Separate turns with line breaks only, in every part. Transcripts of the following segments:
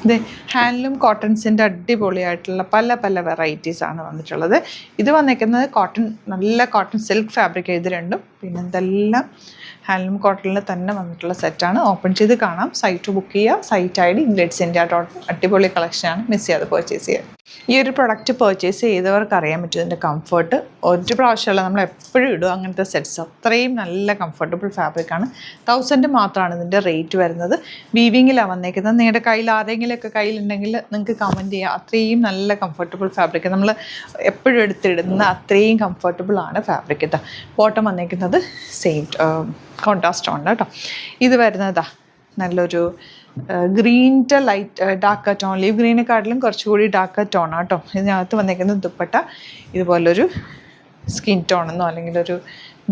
ഇത് ഹാൻഡ്ലൂം കോട്ടൺസിൻ്റെ അടിപൊളിയായിട്ടുള്ള പല പല വെറൈറ്റീസാണ് വന്നിട്ടുള്ളത്. ഇത് വന്നിരിക്കുന്നത് കോട്ടൺ, നല്ല കോട്ടൺ സിൽക്ക് ഫാബ്രിക് ഇത് രണ്ടും. പിന്നെ ഇതെല്ലാം ഹാൻഡ്ലൂം കോട്ടണിൽ തന്നെ വന്നിട്ടുള്ള സെറ്റാണ്. ഓപ്പൺ ചെയ്ത് കാണാം. സൈറ്റ് ബുക്ക് ചെയ്യുക. Site ID glitzIndia.in. അടിപൊളി കളക്ഷനാണ്, മിസ് ചെയ്യാതെ പർച്ചേസ് ചെയ്യുക. ഈ ഒരു പ്രൊഡക്റ്റ് പർച്ചേസ് ചെയ്തവർക്ക് അറിയാൻ പറ്റും ഇതിൻ്റെ കംഫർട്ട്. ഒരു പ്രാവശ്യമല്ല, നമ്മൾ എപ്പോഴും ഇടുക അങ്ങനത്തെ സെറ്റ്സ്. അത്രയും നല്ല കംഫർട്ടബിൾ ഫാബ്രിക്കാണ്. 1000 മാത്രമാണ് ഇതിൻ്റെ റേറ്റ് വരുന്നത്. വീവിങ്ങിലാണ് വന്നേക്കുന്നത്. നിങ്ങളുടെ കയ്യിൽ ആരെങ്കിലുമൊക്കെ കയ്യിലുണ്ടെങ്കിൽ നിങ്ങൾക്ക് കമൻറ്റ് ചെയ്യാം. അത്രയും നല്ല കംഫർട്ടബിൾ ഫാബ്രിക്, നമ്മൾ എപ്പോഴും എടുത്തിടുന്ന അത്രയും കംഫർട്ടബിൾ ആണ് ഫാബ്രിക്. ഇതാ ബോട്ടം വന്നേക്കുന്നത് സെയിം കോൺട്രാസ്റ്റ് ആണ് കേട്ടോ. ഇത് വരുന്നതാ നല്ലൊരു ഗ്രീൻ്റെ ലൈറ്റ് ഡാർക്ക് ടോൺ, ലീവ് ഗ്രീനെക്കാട്ടിലും കുറച്ചുകൂടി ഡാർക്ക് ടോണാണ് കേട്ടോ. ഇതിനകത്ത് വന്നേക്കുന്നത് ദുപ്പട്ട ഇതുപോലൊരു സ്കിൻ ടോണെന്നോ അല്ലെങ്കിൽ ഒരു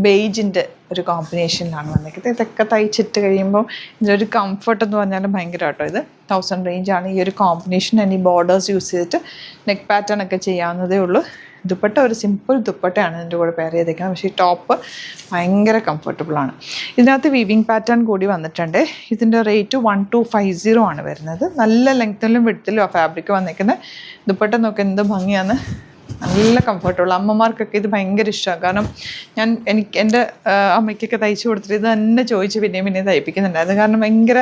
ബേജിൻ്റെ ഒരു കോമ്പിനേഷനിലാണ് വന്നിരിക്കുന്നത്. ഇതൊക്കെ തയ്ച്ചിട്ട് കഴിയുമ്പോൾ ഇതിലൊരു കംഫർട്ട് എന്ന് പറഞ്ഞാലും ഭയങ്കര കേട്ടോ. ഇത് 1000 റേഞ്ചാണ്. ഈ ഒരു കോമ്പിനേഷൻ ഈ ബോർഡേഴ്സ് യൂസ് ചെയ്തിട്ട് നെക്ക് പാറ്റേൺ ഒക്കെ ചെയ്യാവുന്നതേ ഉള്ളൂ. ദുപ്പട്ട ഒരു സിമ്പിൾ ദുപ്പട്ടയാണ് ഇതിൻ്റെ കൂടെ പെയർ ചെയ്തേക്കുന്നത്. പക്ഷേ ഈ ടോപ്പ് ഭയങ്കര കംഫർട്ടബിളാണ്. ഇതിനകത്ത് വീവിങ് പാറ്റേൺ കൂടി വന്നിട്ടുണ്ട്. ഇതിൻ്റെ റേറ്റ് 1250 ആണ് വരുന്നത്. നല്ല ലെങ്ത്തിലും വിഡ്ത്തിലും ആ ഫാബ്രിക് വന്നിരിക്കുന്നത്. ദുപ്പട്ട നോക്കി എന്ത് ഭംഗിയാണ്, നല്ല കംഫർട്ടബിൾ. അമ്മമാർക്കൊക്കെ ഇത് ഭയങ്കര ഇഷ്ടമാണ്. കാരണം എൻ്റെ അമ്മയ്ക്കൊക്കെ തയ്ച്ച് കൊടുത്തിട്ട് ഇത് തന്നെ ചോദിച്ച് പിന്നെയും തയ്പ്പിക്കുന്നുണ്ടായിരുന്നു. കാരണം ഭയങ്കര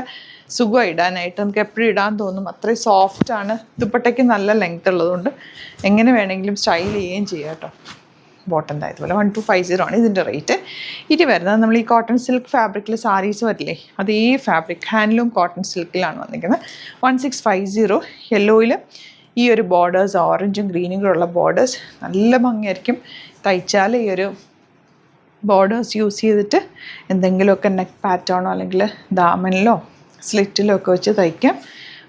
സുഖമാണ് ഇടാനായിട്ട്, നമുക്ക് എപ്പോഴും ഇടാൻ തോന്നും. അത്രയും സോഫ്റ്റാണ്. ദുപ്പട്ടയ്ക്ക് നല്ല ലെങ്ത് ഉള്ളതുകൊണ്ട് എങ്ങനെ വേണമെങ്കിലും സ്റ്റൈൽ ചെയ്യുകയും ചെയ്യാം കേട്ടോ. ബോട്ടം ഇതുപോലെ 1250 ആണ് ഇതിൻ്റെ റേറ്റ്. ഇനി വരുന്നത് നമ്മൾ ഈ കോട്ടൺ സിൽക്ക് ഫാബ്രിക്കിൽ സാരീസ് വരില്ലേ, അതേ ഫാബ്രിക് ഹാൻഡ്ലൂം കോട്ടൺ സിൽക്കിലാണ് വന്നിരിക്കുന്നത്. 1650. യെല്ലോയിൽ ഈ ഒരു ബോർഡേഴ്സ്, ഓറഞ്ചും ഗ്രീനും കൂടെയുള്ള ബോർഡേഴ്സ് നല്ല ഭംഗിയായിരിക്കും. തയ്ച്ചാൽ ഈ ഒരു ബോർഡേഴ്സ് യൂസ് ചെയ്തിട്ട് എന്തെങ്കിലുമൊക്കെ നെക്ക് പാറ്റേണോ അല്ലെങ്കിൽ ദാമനിലോ സ്ലിറ്റിലോ ഒക്കെ വെച്ച് തയ്ക്കാം.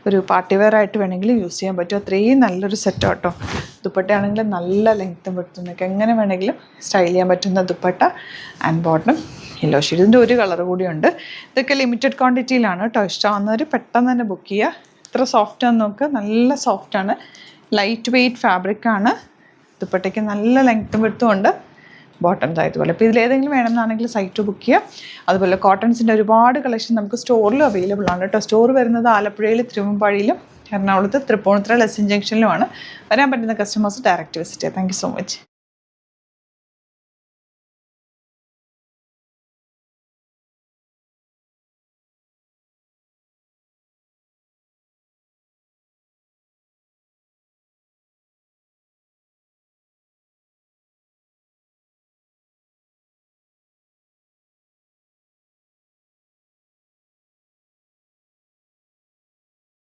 ഒരു പാർട്ടി വെയർ ആയിട്ട് വേണമെങ്കിൽ യൂസ് ചെയ്യാൻ പറ്റും. അത്രയും നല്ലൊരു സെറ്റ് കേട്ടോ. ദുപ്പട്ടയാണെങ്കിൽ നല്ല ലെങ്ത്തും വെട്ടുന്നൊക്കെ എങ്ങനെ വേണമെങ്കിലും സ്റ്റൈൽ ചെയ്യാൻ പറ്റുന്ന dupatta and bottom yellow shade. ഇതിൻ്റെ ഒരു കളർ കൂടിയുണ്ട്. ഇതൊക്കെ ലിമിറ്റഡ് ക്വാണ്ടിറ്റിയിലാണ് കേട്ടോ. ഇഷ്ടമാകുന്നവർ പെട്ടെന്ന് തന്നെ ബുക്ക് ചെയ്യുക. എത്ര സോഫ്റ്റാന്ന് നോക്കുക, നല്ല സോഫ്റ്റാണ്. Light weight ഫാബ്രിക്കാണ്. ദുപ്പട്ടയ്ക്ക് നല്ല ലെങ്ത്തും വെട്ടും ഉണ്ട്. ബോട്ടം ഇതുപോലെ. അപ്പോൾ ഇതിലേതെങ്കിലും വേണമെന്നാണെങ്കിൽ സൈറ്റ് ബുക്ക് ചെയ്യുക. അതുപോലെ കോട്ടൺസിൻ്റെ ഒരുപാട് കളക്ഷൻ നമുക്ക് സ്റ്റോറിലും അവൈലബിൾ ആണ് കേട്ടോ. സ്റ്റോർ വരുന്നത് ആലപ്പുഴയിൽ, തിരുവമ്പാടിയിലും, എറണാകുളത്ത്, തൃപ്പൂണിത്തുറ, ലെസ്സൺ ജംഗ്ഷനിലുമാണ്. വരാൻ പറ്റുന്ന കസ്റ്റമേഴ്സ് ഡയറക്റ്റ് വിസിറ്റ് ചെയ്യുക. Thank you so much.